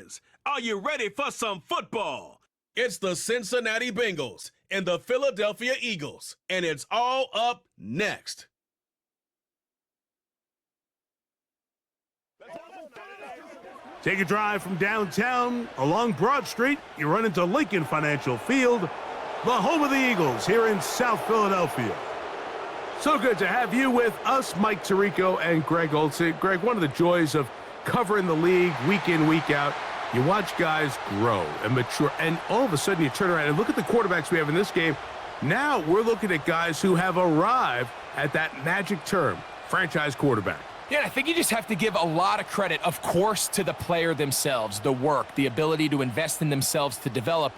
is. Are you ready for some football? It's the Cincinnati Bengals and the Philadelphia Eagles, and it's all up next. Take a drive from downtown along Broad Street. You run into Lincoln Financial Field, the home of the Eagles here in South Philadelphia. So good to have you with us, Mike Tirico and Greg Olsen. Greg, one of the joys of covering the league week in, week out, you watch guys grow and mature, and all of a sudden you turn around and look at the quarterbacks we have in this game. Now we're looking at guys who have arrived at that magic term, franchise quarterback. Yeah, I think you just have to give a lot of credit, of course, to the player themselves, the work, the ability to invest in themselves to develop,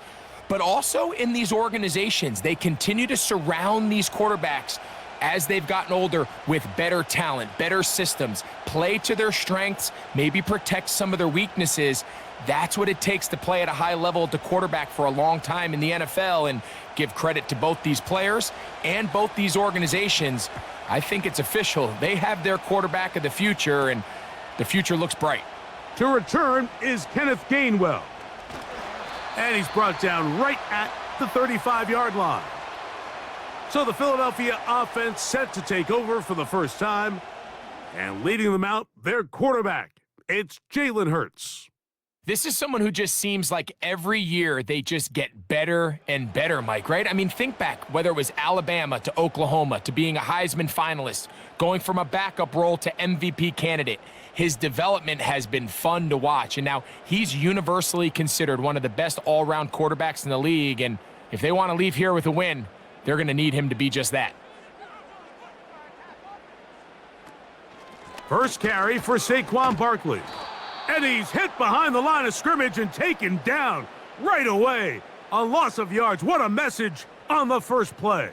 but also in these organizations. They continue to surround these quarterbacks as they've gotten older with better talent, better systems, play to their strengths, maybe protect some of their weaknesses. That's what it takes to play at a high level at the quarterback for a long time in the NFL, and give credit to both these players and both these organizations. I think it's official. They have their quarterback of the future, and the future looks bright. To return is Kenneth Gainwell. And he's brought down right at the 35-yard line. So the Philadelphia offense set to take over for the first time. And leading them out, their quarterback. It's Jalen Hurts. This is someone who just seems like every year they just get better and better, Mike, right? I mean, think back, whether it was Alabama to Oklahoma to being a Heisman finalist, going from a backup role to MVP candidate. His development has been fun to watch, and now he's universally considered one of the best all-around quarterbacks in the league, and if they want to leave here with a win, they're going to need him to be just that. First carry for Saquon Barkley. And he's hit behind the line of scrimmage and taken down right away. A loss of yards. What a message on the first play.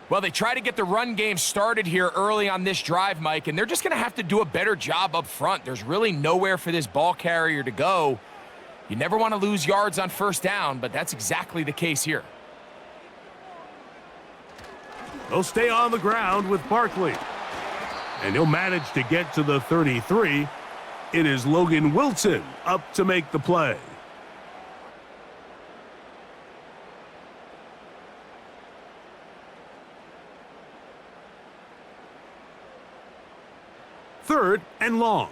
Well, they try to get the run game started here early on this drive, Mike, and they're just going to have to do a better job up front. There's really nowhere for this ball carrier to go. You never want to lose yards on first down, but that's exactly the case here. They'll stay on the ground with Barkley. And he'll manage to get to the 33. It is Logan Wilson up to make the play. Third and long.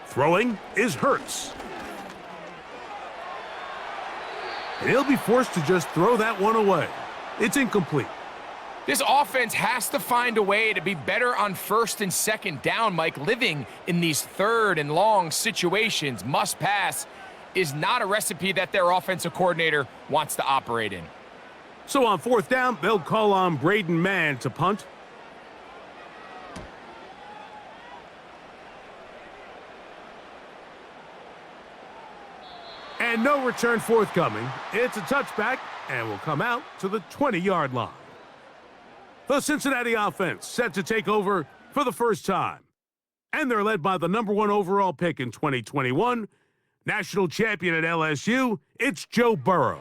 Throwing is Hurts. And he'll be forced to just throw that one away. It's incomplete. This offense has to find a way to be better on first and second down, Mike. Living in these third and long situations, must pass, is not a recipe that their offensive coordinator wants to operate in. So on fourth down, they'll call on Braden Mann to punt. And no return forthcoming. It's a touchback and will come out to the 20-yard line. The Cincinnati offense set to take over for the first time. And they're led by the #1 overall pick in 2021, national champion at LSU, it's Joe Burrow.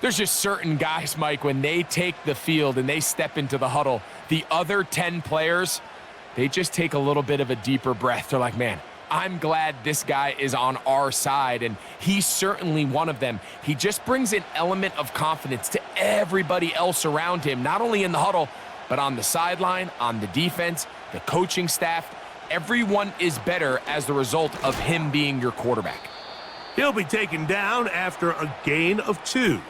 There's just certain guys, Mike, when they take the field and they step into the huddle, the other 10 players, they just take a little bit of a deeper breath. They're like, man, I'm glad this guy is on our side, and he's certainly one of them. He just brings an element of confidence to everybody else around him, not only in the huddle, but on the sideline, on the defense, the coaching staff. Everyone is better as the result of him being your quarterback. He'll be taken down after a gain of 2.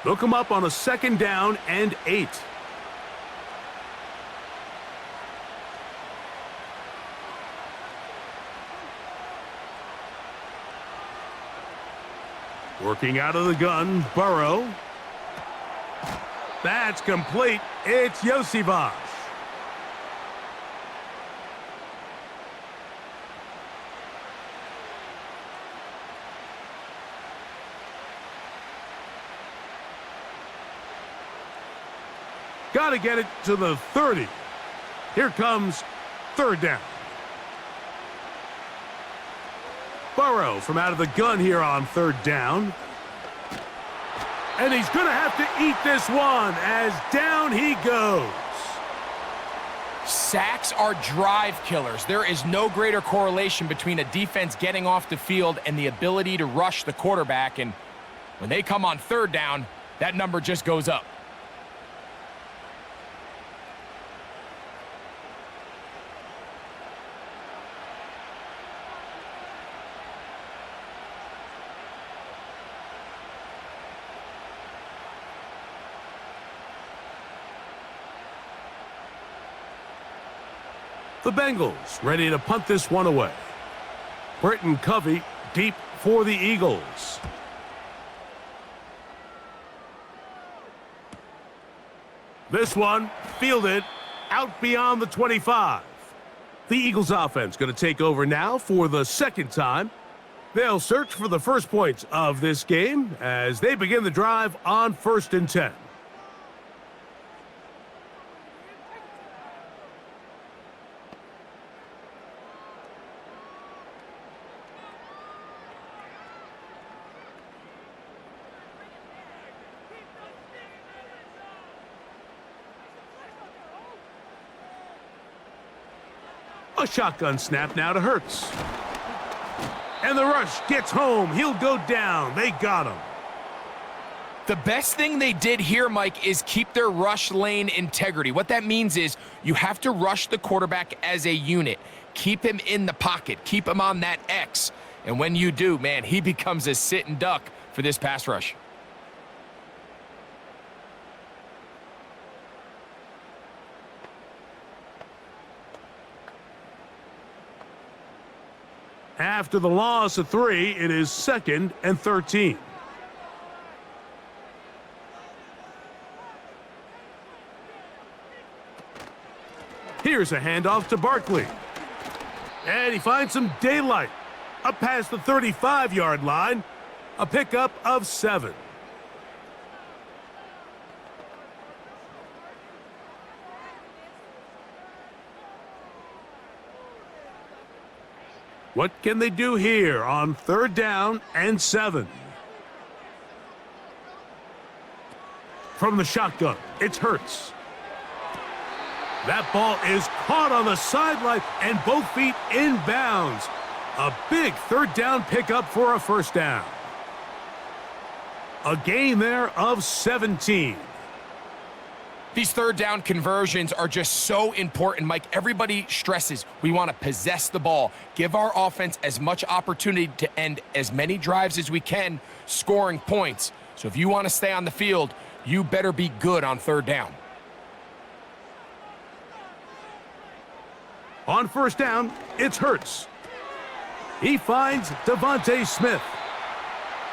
They'll come up on a second down and 8. Working out of the gun, Burrow. That's complete. It's Yosivas. Got to get it to the 30. Here comes third down. Burrow from out of the gun here on third down. And he's going to have to eat this one as down he goes. Sacks are drive killers. There is no greater correlation between a defense getting off the field and the ability to rush the quarterback. And when they come on third down, that number just goes up. The Bengals ready to punt this one away. Britton Covey deep for the Eagles. This one fielded out beyond the 25. The Eagles offense going to take over now for the second time. They'll search for the first points of this game as they begin the drive on 1st and 10. A shotgun snap now to Hurts. And the rush gets home. He'll go down. They got him. The best thing they did here, Mike, is keep their rush lane integrity. What that means is you have to rush the quarterback as a unit. Keep him in the pocket. Keep him on that X. And when you do, man, he becomes a sit and duck for this pass rush. After the loss of 3, it is 2nd and 13. Here's a handoff to Barkley. And he finds some daylight. Up past the 35-yard line. A pickup of 7. What can they do here on 3rd down and 7? From the shotgun, it's Hurts. That ball is caught on the sideline and both feet inbounds. A big 3rd down pickup for a 1st down. A gain there of 17. These 3rd down conversions are just so important, Mike. Everybody stresses we want to possess the ball, give our offense as much opportunity to end as many drives as we can, scoring points. So if you want to stay on the field, you better be good on 3rd down. On 1st down, it's Hurts. He finds Devontae Smith.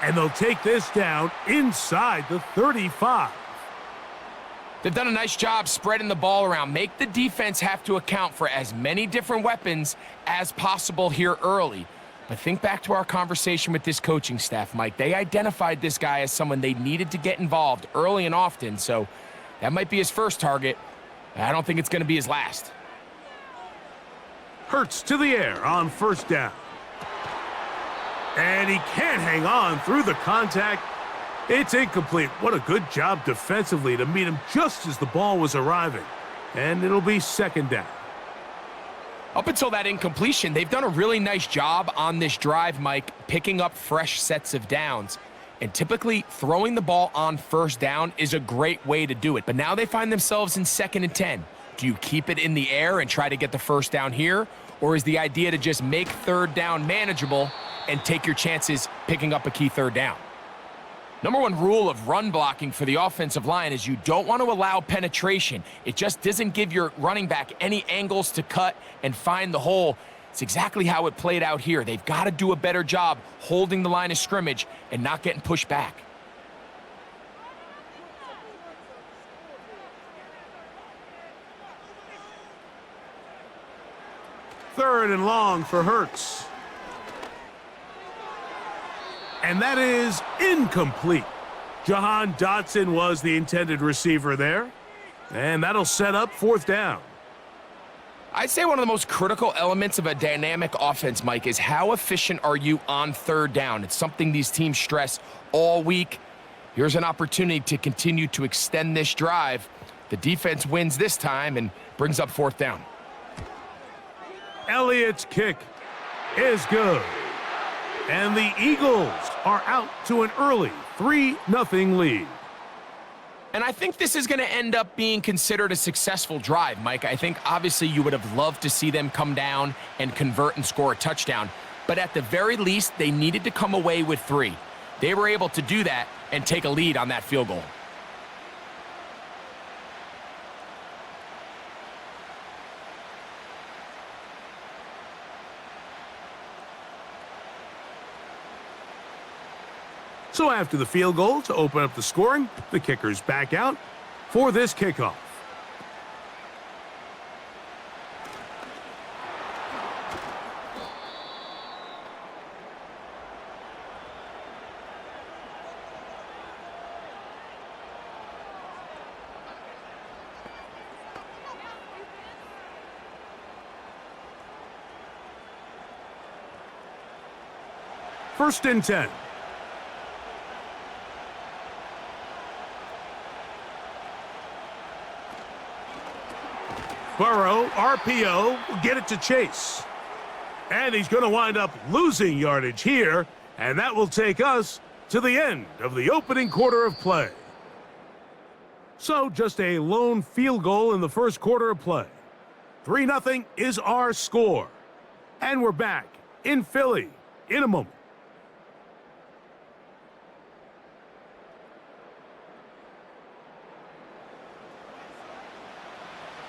And they'll take this down inside the 35. They've done a nice job spreading the ball around. Make the defense have to account for as many different weapons as possible here early. But think back to our conversation with this coaching staff, Mike. They identified this guy as someone they needed to get involved early and often, so that might be his first target. I don't think it's going to be his last. Hurts to the air on 1st down. And he can't hang on through the contact. It's incomplete. What a good job defensively to meet him just as the ball was arriving. And it'll be 2nd down. Up until that incompletion, they've done a really nice job on this drive, Mike, picking up fresh sets of downs. And typically, throwing the ball on 1st down is a great way to do it. But now they find themselves in 2nd and 10. Do you keep it in the air and try to get the 1st down here? Or is the idea to just make 3rd down manageable and take your chances picking up a key 3rd down? Number 1 rule of run blocking for the offensive line is you don't want to allow penetration. It just doesn't give your running back any angles to cut and find the hole. It's exactly how it played out here. They've got to do a better job holding the line of scrimmage and not getting pushed back. Third and long for Hurts. And that is incomplete. Jahan Dotson was the intended receiver there. And that'll set up 4th down. I'd say one of the most critical elements of a dynamic offense, Mike, is how efficient are you on third down? It's something these teams stress all week. Here's an opportunity to continue to extend this drive. The defense wins this time and brings up fourth down. Elliott's kick is good. And the Eagles are out to an early 3-0 lead. And I think this is going to end up being considered a successful drive, Mike. I think obviously you would have loved to see them come down and convert and score a touchdown. But at the very least, they needed to come away with 3. They were able to do that and take a lead on that field goal. So after the field goal to open up the scoring, the kicker's back out for this kickoff. First and 10. Burrow, RPO, will get it to Chase. And he's going to wind up losing yardage here, and that will take us to the end of the opening quarter of play. So just a lone field goal in the first quarter of play. 3-0 is our score. And we're back in Philly in a moment.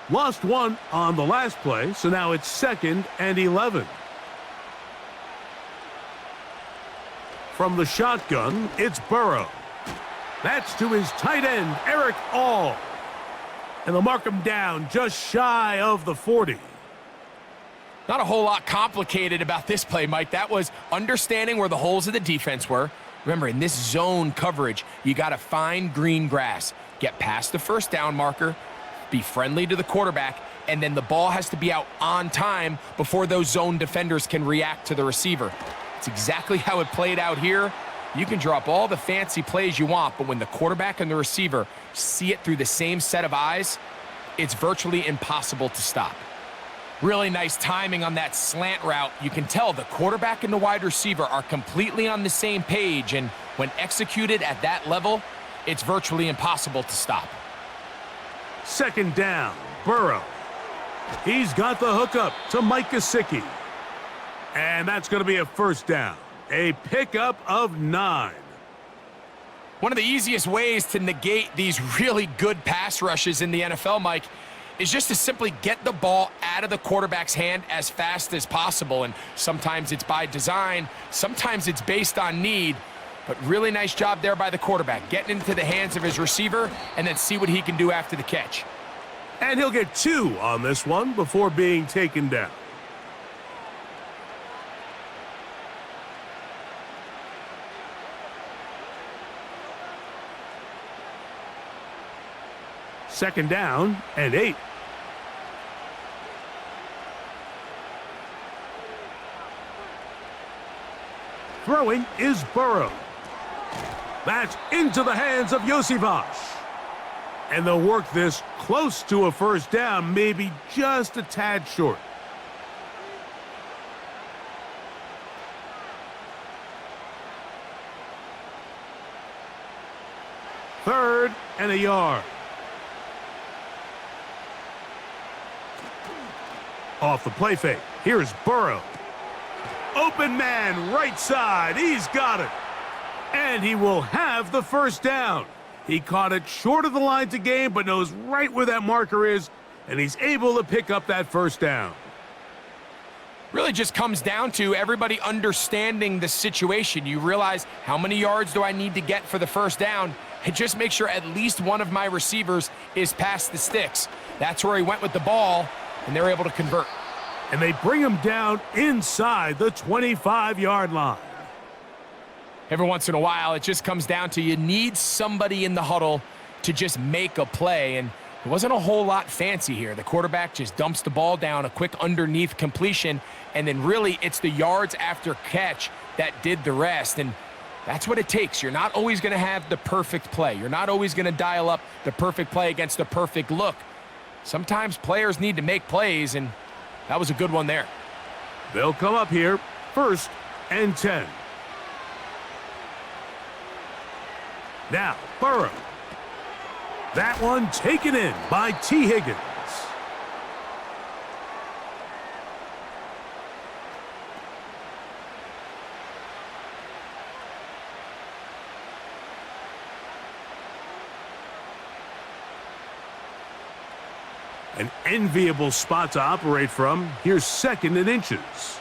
Lost one on the last play, so now it's 2nd and 11. From the shotgun, it's Burrow. That's to his tight end, Eric All. And they'll mark him down just shy of the 40. Not a whole lot complicated about this play, Mike. That was understanding where the holes of the defense were. Remember, in this zone coverage, you got to find green grass, get past the first down marker, be friendly to the quarterback, and then the ball has to be out on time before those zone defenders can react to the receiver. It's exactly how it played out here. You can drop all the fancy plays you want, but when the quarterback and the receiver see it through the same set of eyes, it's virtually impossible to stop. Really nice timing on that slant route. You can tell the quarterback and the wide receiver are completely on the same page, and when executed at that level, it's virtually impossible to stop. 2nd down, Burrow. He's got the hookup to Mike Gesicki. And that's going to be a first down. A pickup of 9. One of the easiest ways to negate these really good pass rushes in the NFL, Mike, is just to simply get the ball out of the quarterback's hand as fast as possible. And sometimes it's by design, sometimes it's based on need. But really nice job there by the quarterback, getting into the hands of his receiver and then see what he can do after the catch. And he'll get 2 on this one before being taken down. Second down and 8. Throwing is Burrow. That's into the hands of Josivas. And they'll work this close to a first down, maybe just a tad short. Third and a yard. Off the play fake. Here's Burrow. Open man, right side. He's got it. And he will have the first down. He caught it short of the line to gain, but knows right where that marker is, and he's able to pick up that first down. Really just comes down to everybody understanding the situation. You realize, how many yards do I need to get for the first down? And just make sure at least one of my receivers is past the sticks. That's where he went with the ball, and they're able to convert. And they bring him down inside the 25-yard line. Every once in a while, it just comes down to you need somebody in the huddle to just make a play. And It wasn't a whole lot fancy here. The quarterback just dumps the ball down, a quick underneath completion, and then really it's the yards after catch that did the rest. And that's what it takes. You're not always going to have the perfect play. You're not always going to dial up the perfect play against the perfect look. Sometimes players need to make plays, and that was a good one there. They'll come up here, 1st and 10. Now, Burrow. That one taken in by T. Higgins. An enviable spot to operate from. Here's 2nd and inches.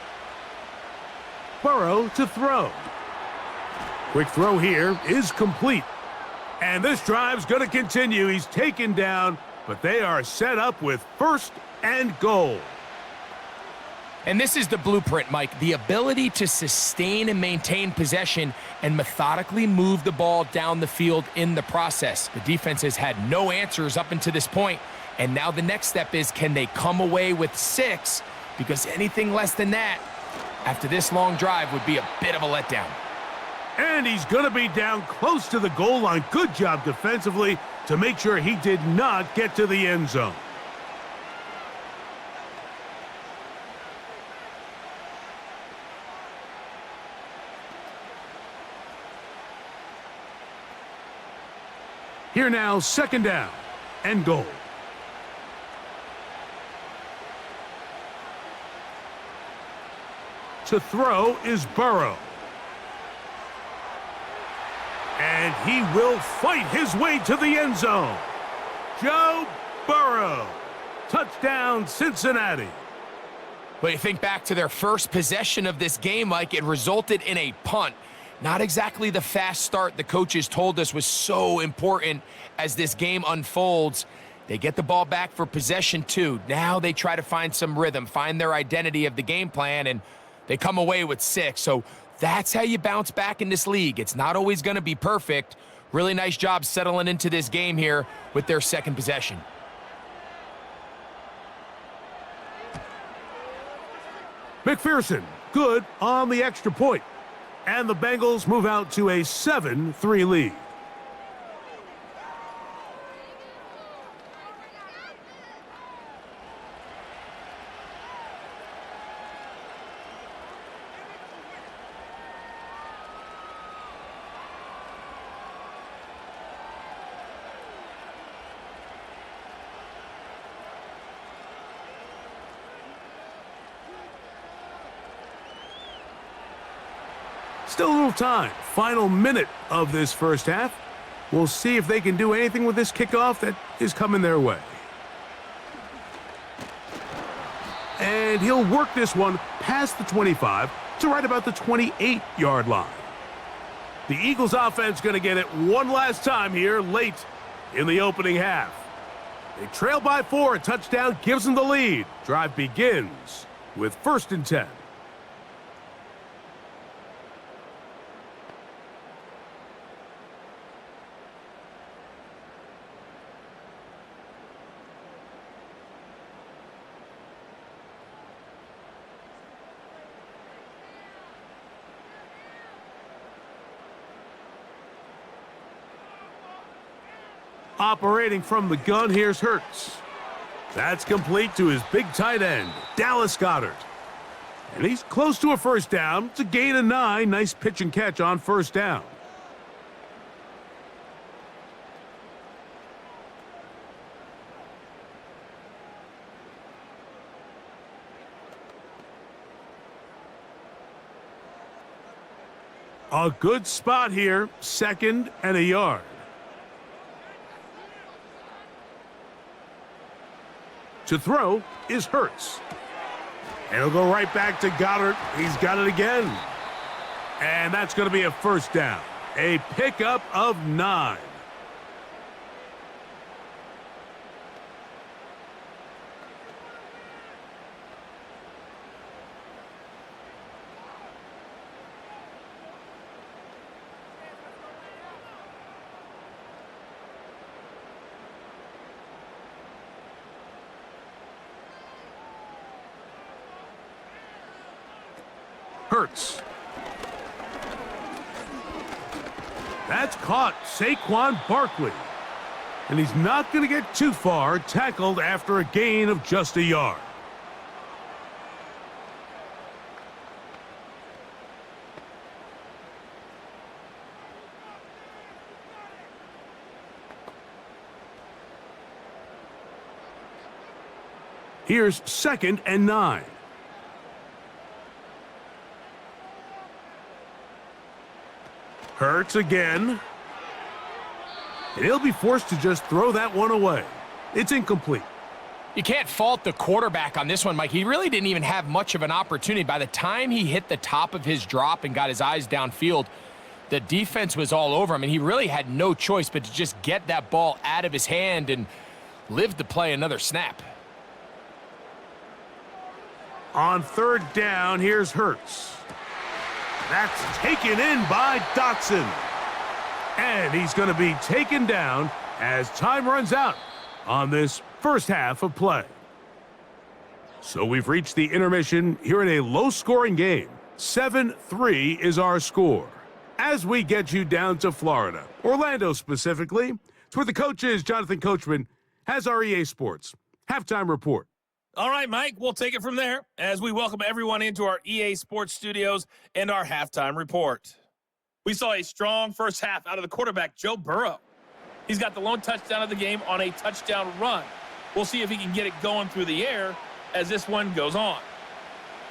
Burrow to throw. Quick throw here is complete. And this drive's going to continue. He's taken down, but they are set up with 1st and goal. And this is the blueprint, Mike. The ability to sustain and maintain possession and methodically move the ball down the field in the process. The defense has had no answers up until this point, and now the next step is, can they come away with 6? Because anything less than that, after this long drive, would be a bit of a letdown. And he's going to be down close to the goal line. Good job defensively to make sure he did not get to the end zone. Here now, 2nd down and goal. To throw is Burrow. And he will fight his way to the end zone. Joe Burrow. Touchdown, Cincinnati. But you think back to their first possession of this game, Mike, it resulted in a punt. Not exactly the fast start the coaches told us was so important as this game unfolds. They get the ball back for possession 2. Now they try to find some rhythm, find their identity of the game plan, and they come away with 6. So that's how you bounce back in this league. It's not always going to be perfect. Really nice job settling into this game here with their 2nd possession. McPherson, good on the extra point. And the Bengals move out to a 7-3 lead. Still a little time. Final minute of this first half. We'll see if they can do anything with this kickoff that is coming their way. And he'll work this one past the 25 to right about the 28-yard line. The Eagles offense going to get it one last time here late in the opening half. They trail by 4. A touchdown gives them the lead. Drive begins with 1st and 10. Operating from the gun, here's Hurts. That's complete to his big tight end, Dallas Goedert. And he's close to a 1st down. It's a gain of 9. Nice pitch and catch on 1st down. A good spot here, 2nd and a yard. To throw is Hurts. And he'll go right back to Goddard. He's got it again. And that's going to be a 1st down. A pickup of 9. Hurts. That's caught. Saquon Barkley. And he's not going to get too far, tackled after a gain of just a yard. Here's 2nd and 9. Hurts again. And he'll be forced to just throw that one away. It's incomplete. You can't fault the quarterback on this one, Mike. He really didn't even have much of an opportunity. By the time he hit the top of his drop and got his eyes downfield, the defense was all over him, and he really had no choice but to just get that ball out of his hand and live to play another snap. On 3rd down, here's Hurts. That's taken in by Dotson. And he's going to be taken down as time runs out on this first half of play. So we've reached the intermission here in a low-scoring game. 7-3 is our score. As we get you down to Florida, Orlando specifically, it's where the coach is. Jonathan Coachman has our EA Sports halftime report. All right, Mike, we'll take it from there as we welcome everyone into our EA Sports studios and our halftime report. We saw a strong first half out of the quarterback, Joe Burrow. He's got the lone touchdown of the game on a touchdown run. We'll see if he can get it going through the air as this one goes on.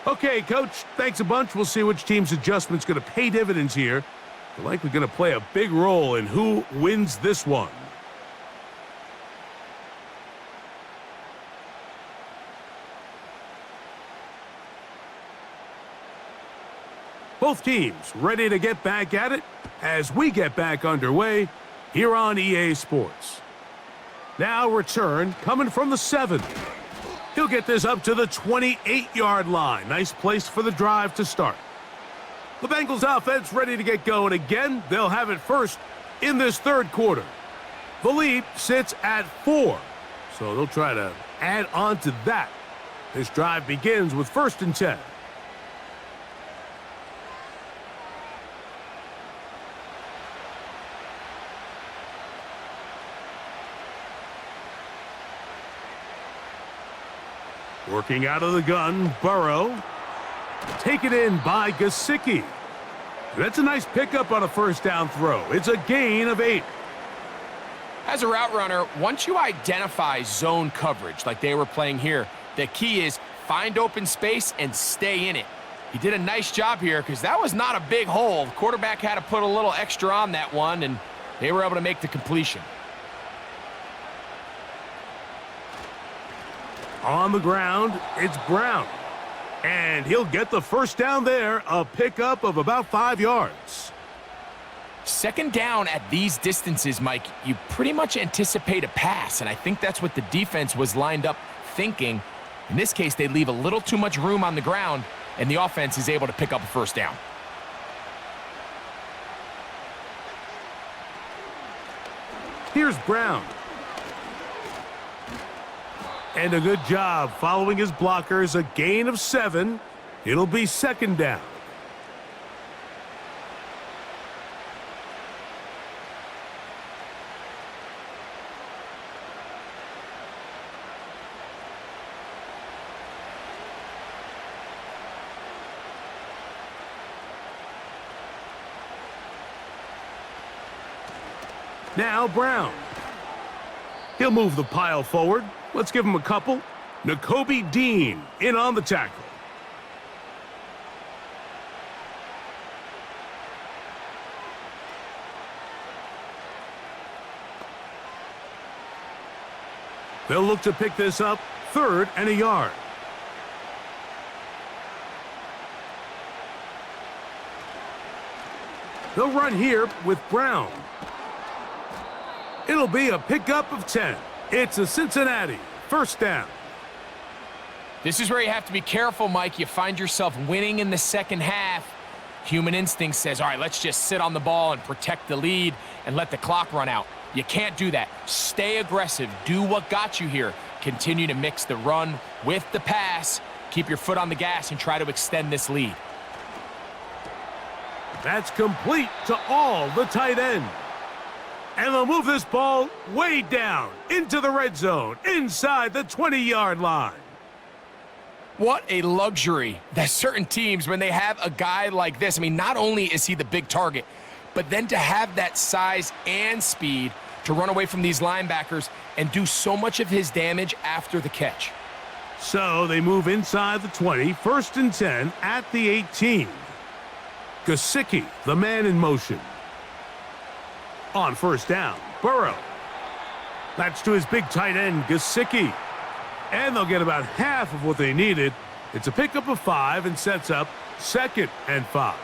Okay, Coach, thanks a bunch. We'll see which team's adjustment's going to pay dividends here. They're likely going to play a big role in who wins this one. Both teams ready to get back at it as we get back underway here on EA Sports. Now return coming from the 7. He'll get this up to the 28-yard line. Nice place for the drive to start. The Bengals offense ready to get going again. They'll have it first in this 3rd quarter. The lead sits at 4, so they'll try to add on to that. This drive begins with 1st and 10. Working out of the gun, Burrow. Taken in by Gesicki. That's a nice pickup on a 1st down throw. It's a gain of 8. As a route runner, once you identify zone coverage like they were playing here, the key is find open space and stay in it. He did a nice job here because that was not a big hole. The quarterback had to put a little extra on that one, and they were able to make the completion. On the ground, it's Brown. And he'll get the 1st down there, a pickup of about 5 yards. 2nd down at these distances, Mike, you pretty much anticipate a pass, and I think that's what the defense was lined up thinking. In this case, they leave a little too much room on the ground, and the offense is able to pick up a 1st down. Here's Brown. And a good job following his blockers, a gain of 7. It'll be 2nd down. Now Brown. He'll move the pile forward. Let's give him a couple. Nakobe Dean in on the tackle. They'll look to pick this up 3rd and a yard. They'll run here with Brown. It'll be a pickup of 10. It's a Cincinnati 1st down. This is where you have to be careful, Mike. You find yourself winning in the 2nd half. Human instinct says, all right, let's just sit on the ball and protect the lead and let the clock run out. You can't do that. Stay aggressive. Do what got you here. Continue to mix the run with the pass. Keep your foot on the gas and try to extend this lead. That's complete to all the tight ends. And they'll move this ball way down into the red zone, inside the 20-yard line. What a luxury that certain teams, when they have a guy like this, I mean, not only is he the big target, but then to have that size and speed to run away from these linebackers and do so much of his damage after the catch. So they move inside the 20, 1st and 10 at the 18. Gesicki, the man in motion. On 1st down, Burrow. That's to his big tight end, Gesicki. And they'll get about half of what they needed. It's a pickup of 5 and sets up 2nd and 5.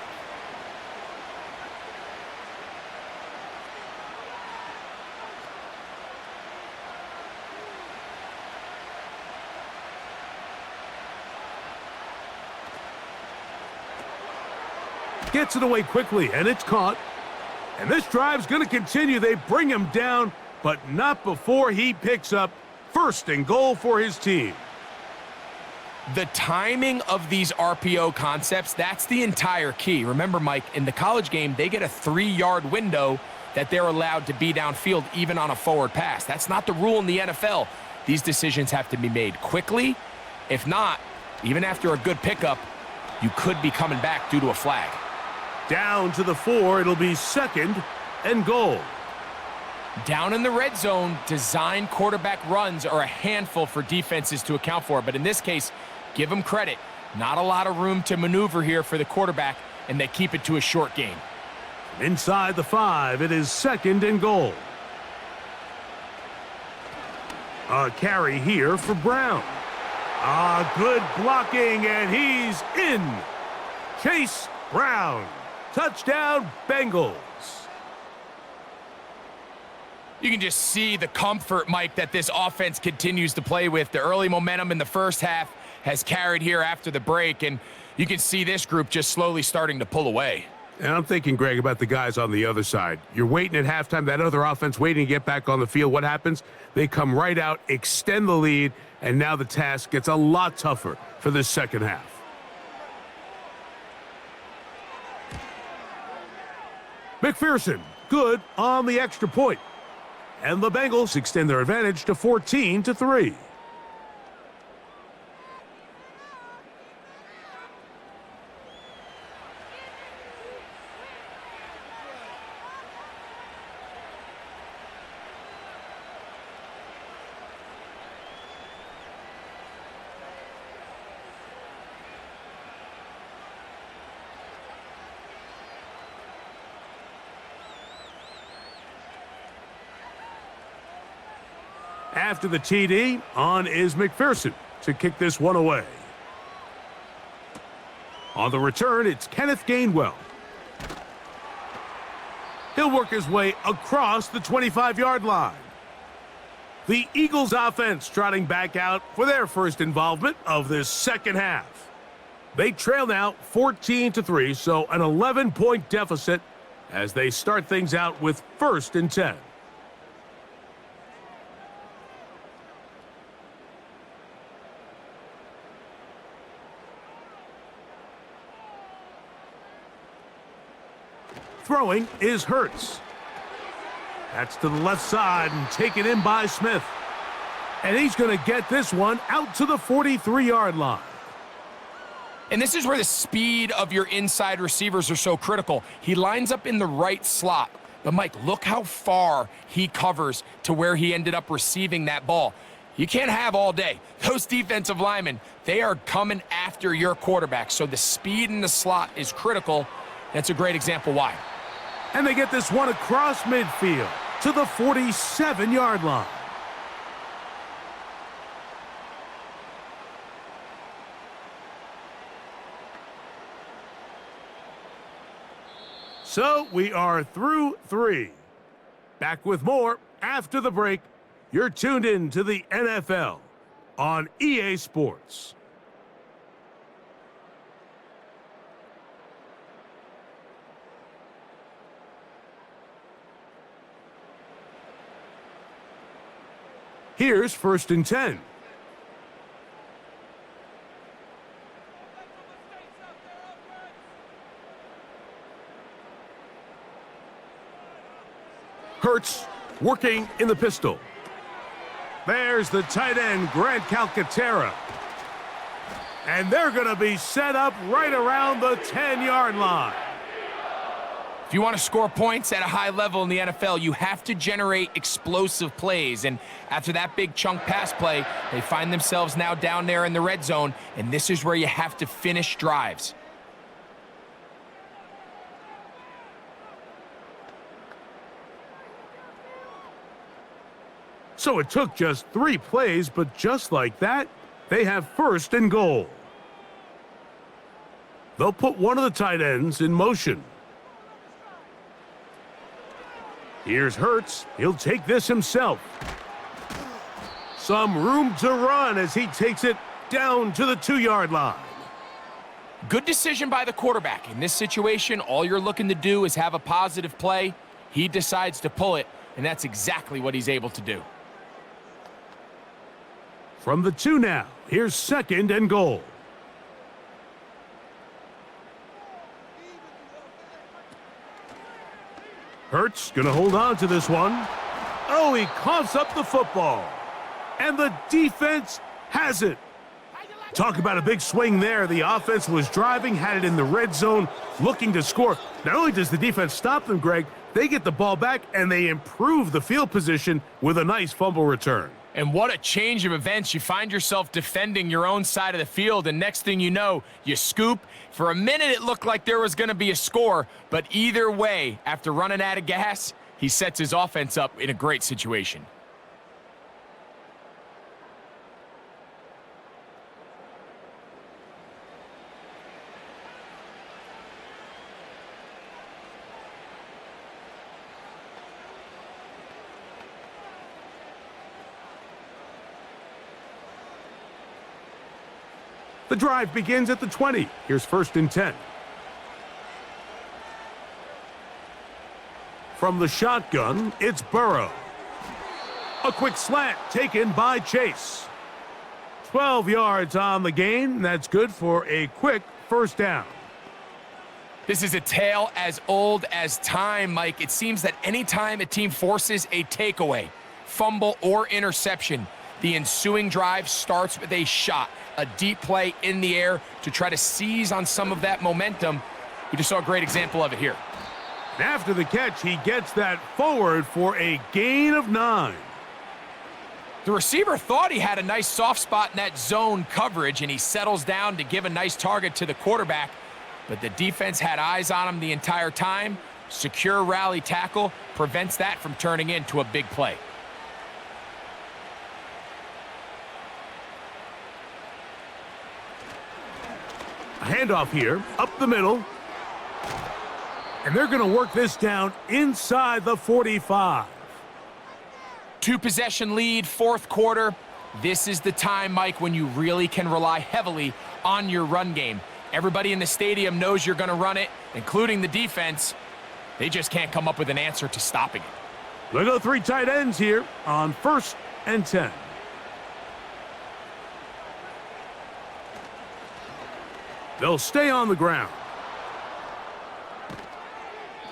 Gets it away quickly, and it's caught. And this drive's going to continue. They bring him down, but not before he picks up 1st and goal for his team. The timing of these RPO concepts, that's the entire key. Remember, Mike, in the college game, they get a 3-yard window that they're allowed to be downfield even on a forward pass. That's not the rule in the NFL. These decisions have to be made quickly. If not, even after a good pickup, you could be coming back due to a flag. Down to the 4, it'll be 2nd and goal. Down in the red zone, design quarterback runs are a handful for defenses to account for. But in this case, give them credit. Not a lot of room to maneuver here for the quarterback, and they keep it to a short game. Inside the 5, it is 2nd and goal. A carry here for Brown. Good blocking, and he's in. Chase Brown. Touchdown, Bengals. You can just see the comfort, Mike, that this offense continues to play with. The early momentum in the first half has carried here after the break, and you can see this group just slowly starting to pull away. And I'm thinking, Greg, about the guys on the other side. You're waiting at halftime, that other offense waiting to get back on the field. What happens? They come right out, extend the lead, and now the task gets a lot tougher for this second half. McPherson, good on the extra point. And the Bengals extend their advantage to 14-3. After the TD, on is McPherson to kick this one away. On the return, it's Kenneth Gainwell. He'll work his way across the 25-yard line. The Eagles offense trotting back out for their first involvement of this second half. They trail now 14-3, so an 11-point deficit as they start things out with 1st and 10. Throwing is Hurts. That's to the left side and taken in by Smith. And he's going to get this one out to the 43-yard line. And this is where the speed of your inside receivers are so critical. He lines up in the right slot. But, Mike, look how far he covers to where he ended up receiving that ball. You can't have all day. Those defensive linemen, they are coming after your quarterback. So the speed in the slot is critical. That's a great example why. And they get this one across midfield to the 47-yard line. So we are through 3. Back with more after the break. You're tuned in to the NFL on EA Sports. Here's 1st and 10. Hurts working in the pistol. There's the tight end, Grant Calcaterra. And they're going to be set up right around the 10-yard line. If you want to score points at a high level in the NFL, you have to generate explosive plays. And after that big chunk pass play, they find themselves now down there in the red zone, and this is where you have to finish drives. So it took just 3 plays, but just like that, they have first and goal. They'll put one of the tight ends in motion. Here's Hurts. He'll take this himself. Some room to run as he takes it down to the 2-yard line. Good decision by the quarterback. In this situation, all you're looking to do is have a positive play. He decides to pull it, and that's exactly what he's able to do. From the 2 now, here's second and goal. Hurts gonna hold on to this one. Oh, he coughs up the football. And the defense has it. Talk about a big swing there. The offense was driving, had it in the red zone, looking to score. Not only does the defense stop them, Greg, they get the ball back and they improve the field position with a nice fumble return. And what a change of events. You find yourself defending your own side of the field, and next thing you know, you scoop. For a minute, it looked like there was going to be a score, but either way, after running out of gas, he sets his offense up in a great situation. The drive begins at the 20. Here's first and 10. From the shotgun, it's Burrow. A quick slant taken by Chase. 12 yards on the gain. That's good for a quick first down. This is a tale as old as time, Mike. It seems that anytime a team forces a takeaway, fumble, or interception, the ensuing drive starts with a shot, a deep play in the air to try to seize on some of that momentum. We just saw a great example of it here. After the catch, he gets that forward for a gain of 9. The receiver thought he had a nice soft spot in that zone coverage, and he settles down to give a nice target to the quarterback, but the defense had eyes on him the entire time. Secure rally tackle prevents that from turning into a big play. A handoff here, up the middle. And they're going to work this down inside the 45. 2-possession lead, fourth quarter. This is the time, Mike, when you really can rely heavily on your run game. Everybody in the stadium knows you're going to run it, including the defense. They just can't come up with an answer to stopping it. They'll go 3 tight ends here on first and 10. They'll stay on the ground.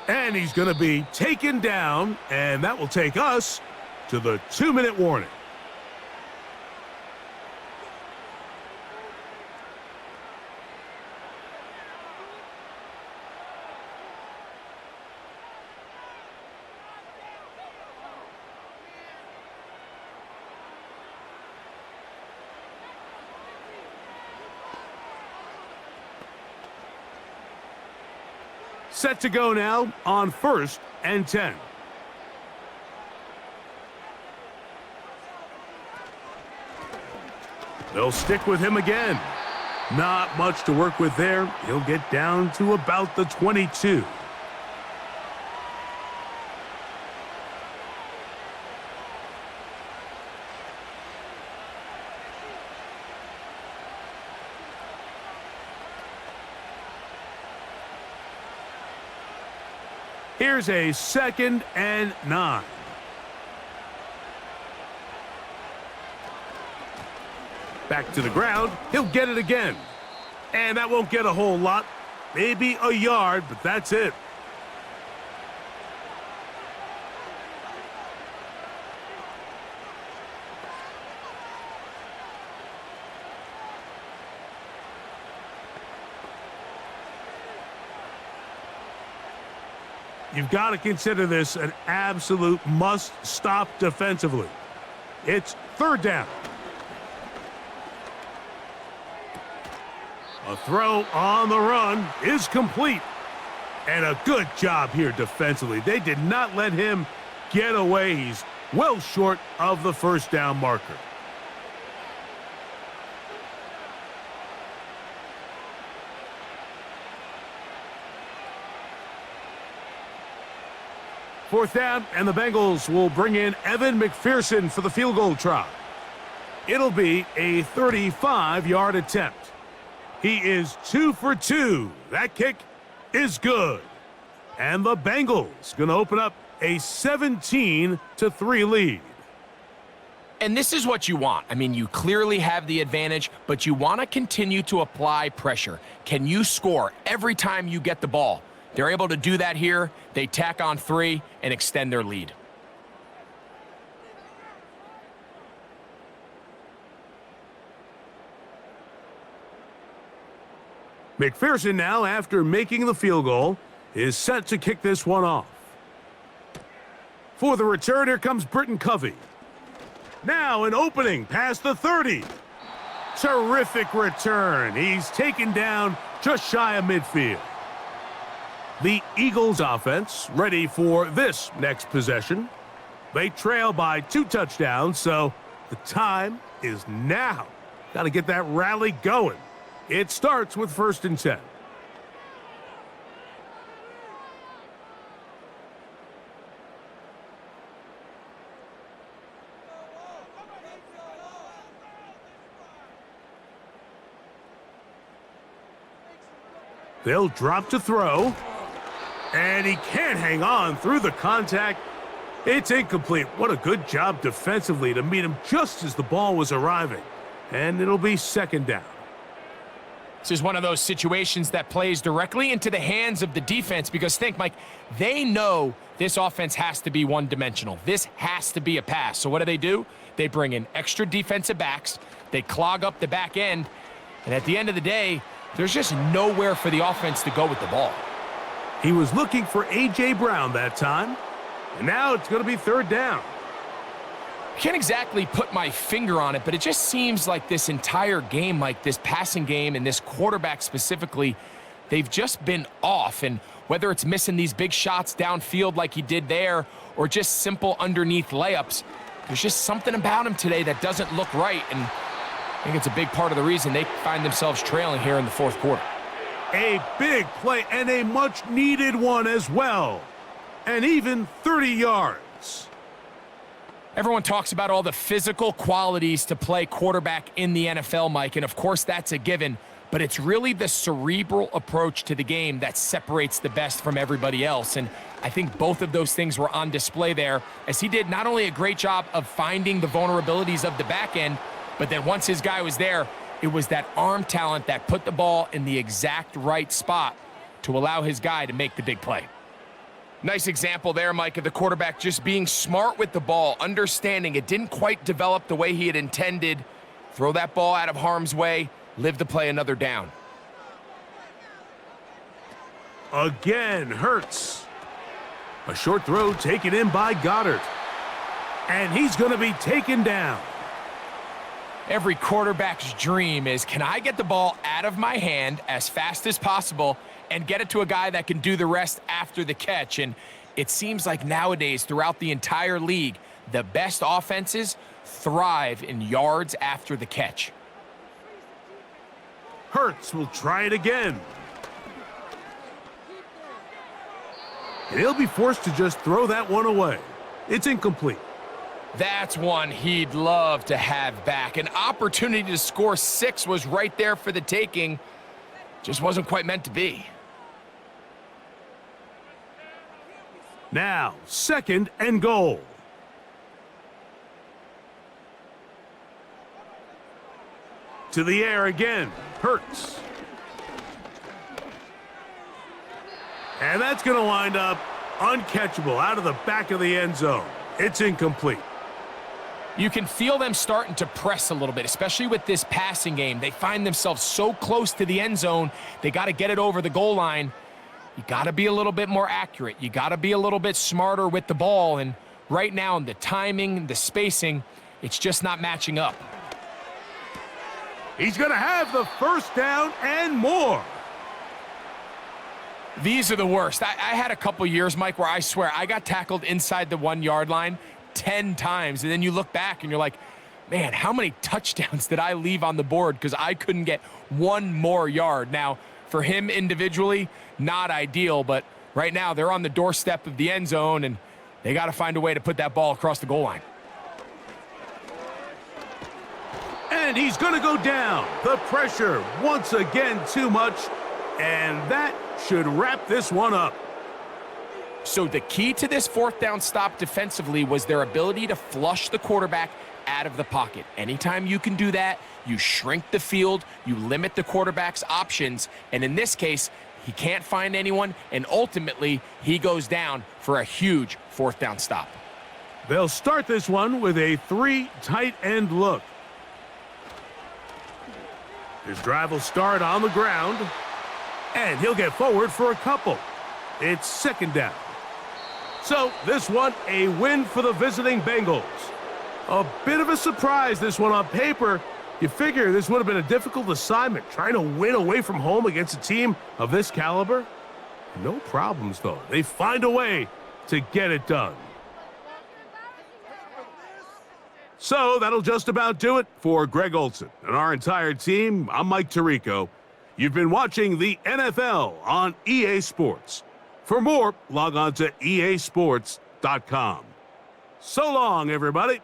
And he's going to be taken down, and that will take us to the 2-minute warning. Set to go now on first and 10. They'll stick with him again. Not much to work with there. He'll get down to about the 22. Here's a 2nd and 9. Back to the ground. He'll get it again. And that won't get a whole lot. Maybe a yard, but that's it. you've got to consider this an absolute must-stop defensively. It's third down. A throw on the run is complete. And a good job here defensively. They did not let him get away. He's well short of the first down marker. Fourth down, and the Bengals will bring in Evan McPherson for the field goal try. It'll be a 35-yard attempt. He is 2 for 2. That kick is good. And the Bengals going to open up a 17-3 lead. And this is what you want. I mean, you clearly have the advantage, but you want to continue to apply pressure. Can you score every time you get the ball? They're able to do that here. They tack on 3 and extend their lead. McPherson now, after making the field goal, is set to kick this one off. For the return, here comes Britton Covey. Now an opening past the 30. Terrific return. He's taken down just shy of midfield. The Eagles offense ready for this next possession. They trail by 2 touchdowns, so the time is now. Got to get that rally going. It starts with 1st and 10. They'll drop to throw. And he can't hang on through the contact. It's incomplete. What a good job defensively to meet him just as the ball was arriving. And it'll be 2nd down. This is one of those situations that plays directly into the hands of the defense because think, Mike, they know this offense has to be one-dimensional. This has to be a pass. So what do? They bring in extra defensive backs. They clog up the back end. And at the end of the day, there's just nowhere for the offense to go with the ball. He was looking for A.J. Brown that time. And now it's going to be 3rd down. I can't exactly put my finger on it, but it just seems like this entire game, like this passing game and this quarterback specifically, they've just been off. And whether it's missing these big shots downfield like he did there or just simple underneath layups, there's just something about him today that doesn't look right. And I think it's a big part of the reason they find themselves trailing here in the 4th quarter. A big play and a much-needed one as well. And even 30 yards. Everyone talks about all the physical qualities to play quarterback in the NFL, Mike, and of course that's a given, but it's really the cerebral approach to the game that separates the best from everybody else, and I think both of those things were on display there, as he did not only a great job of finding the vulnerabilities of the back end, but then once his guy was there, it was that arm talent that put the ball in the exact right spot to allow his guy to make the big play. Nice example there, Mike, of the quarterback just being smart with the ball, understanding it didn't quite develop the way he had intended. Throw that ball out of harm's way, live to play another down. Again, Hurts. A short throw taken in by Goddard. And he's going to be taken down. Every quarterback's dream is, can I get the ball out of my hand as fast as possible and get it to a guy that can do the rest after the catch? And it seems like nowadays, throughout the entire league, the best offenses thrive in yards after the catch. Hurts will try it again. And he'll be forced to just throw that one away. It's incomplete. That's one he'd love to have back. An opportunity to score 6 was right there for the taking. Just wasn't quite meant to be. Now, 2nd and goal. To the air again. Hurts. And that's going to wind up uncatchable out of the back of the end zone. It's incomplete. You can feel them starting to press a little bit, especially with this passing game. They find themselves so close to the end zone, they got to get it over the goal line. you got to be a little bit more accurate. You got to be a little bit smarter with the ball. And right now, the timing, the spacing, it's just not matching up. He's going to have the first down and more. These are the worst. I had a couple years, Mike, where I swear I got tackled inside the 1 yard line 10 times. And then you look back and you're like, man, how many touchdowns did I leave on the board because I couldn't get one more yard? Now, for him individually, not ideal, but right now they're on the doorstep of the end zone, and they got to find a way to put that ball across the goal line. And he's going to go down. The pressure, once again, too much, and that should wrap this one up. So the key to this fourth down stop defensively was their ability to flush the quarterback out of the pocket. Anytime you can do that, you shrink the field, you limit the quarterback's options, and in this case, he can't find anyone, and ultimately, he goes down for a huge fourth down stop. They'll start this one with a 3 tight end look. His drive will start on the ground, and he'll get forward for a couple. It's second down. So this one, a win for the visiting Bengals. A bit of a surprise, this one on paper. You figure this would have been a difficult assignment, trying to win away from home against a team of this caliber. No problems, though. They find a way to get it done. So that'll just about do it for Greg Olson and our entire team. I'm Mike Tirico. You've been watching the NFL on EA Sports. For more, log on to easports.com. So long, everybody.